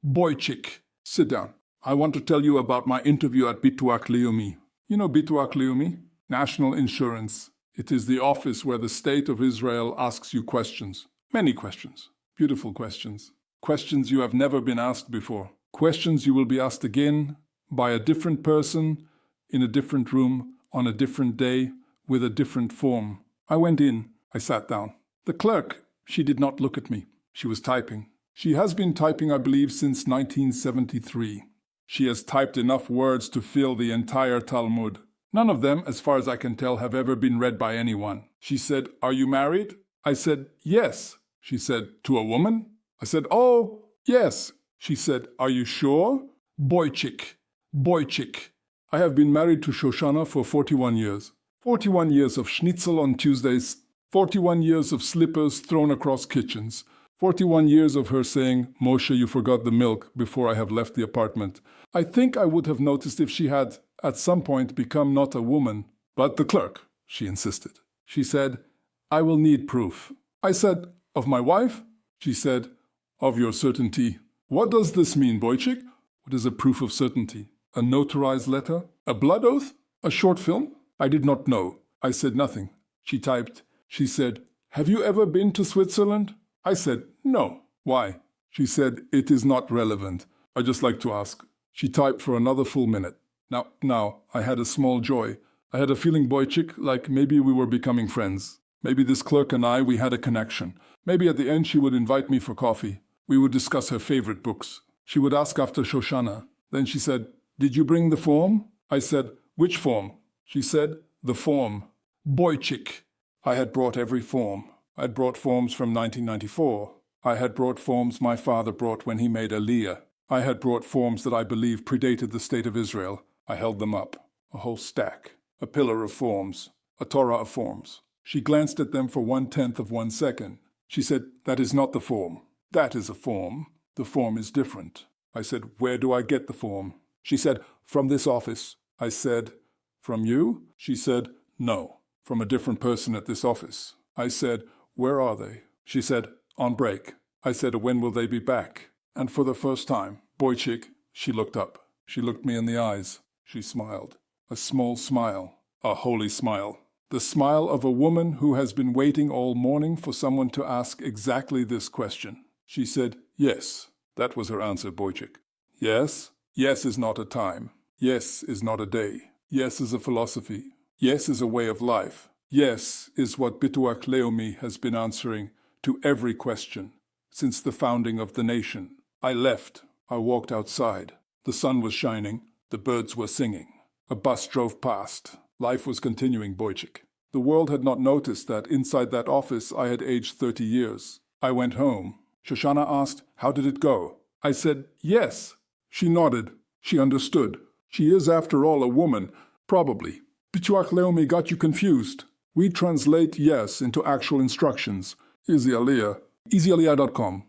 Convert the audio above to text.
Boychik, sit down. I want to tell you about my interview at bituach lumi. You know bituach lumi? National Insurance. It is the office where the state of Israel asks you questions. Many questions. Beautiful questions. Questions you have never been asked before. Questions you will be asked again by a different person, in a different room, on a different day, with a different form. I went in. I sat down. The clerk, she did not look at me. She was typing. She has been typing, I believe, since 1973. She has typed enough words to fill the entire Talmud. None of them, as far as I can tell, have ever been read by anyone. She said, "Are you married?" I said, "Yes." She said, "To a woman?" I said, "Oh, yes." She said, "Are you sure?" Boychik. Boychik. I have been married to Shoshana for 41 years. 41 years of schnitzel on Tuesdays. 41 years of slippers thrown across kitchens. 41 years of her saying, "Moshe, you forgot the milk," before I have left the apartment. I think I would have noticed if she had, at some point, become not a woman, but the clerk, she insisted. She said, "I will need proof." I said, "Of my wife?" She said, "Of your certainty." What does this mean, Boychik? What is a proof of certainty? A notarized letter? A blood oath? A short film? I did not know. I said nothing. She typed. She said, "Have you ever been to Switzerland?" I said, "No." "Why?" She said, "It is not relevant. I just like to ask." She typed for another full minute. Now, I had a small joy. I had a feeling, Boychik, like maybe we were becoming friends. Maybe this clerk and I, we had a connection. Maybe at the end she would invite me for coffee. We would discuss her favorite books. She would ask after Shoshana. Then she said, "Did you bring the form?" I said, "Which form?" She said, "The form." Boychik. I had brought every form. I had brought forms from 1994. I had brought forms my father brought when he made Aliyah. I had brought forms that I believe predated the state of Israel. I held them up. A whole stack. A pillar of forms. A Torah of forms. She glanced at them for 1/10 of 1 second. She said, "That is not the form. That is a form. The form is different." I said, "Where do I get the form?" She said, "From this office." I said, "From you?" She said, "No, from a different person at this office." I said, "Where are they?" She said, "On break." I said, "When will they be back?" And for the first time, Boychik, she looked up. She looked me in the eyes. She smiled. A small smile. A holy smile. The smile of a woman who has been waiting all morning for someone to ask exactly this question. She said, "Yes." That was her answer, Boychik. Yes? Yes is not a time. Yes is not a day. Yes is a philosophy. Yes is a way of life. Yes is what bituach lumi has been answering to every question since the founding of the nation. I left. I walked outside. The sun was shining. The birds were singing. A bus drove past. Life was continuing, Boychik. The world had not noticed that inside that office I had aged 30 years. I went home. Shoshana asked, "How did it go?" I said, "Yes." She nodded. She understood. She is, after all, a woman. Probably. Bituach lumi got you confused. We translate yes into actual instructions. Easy Aliyah. EasyAliyah.com.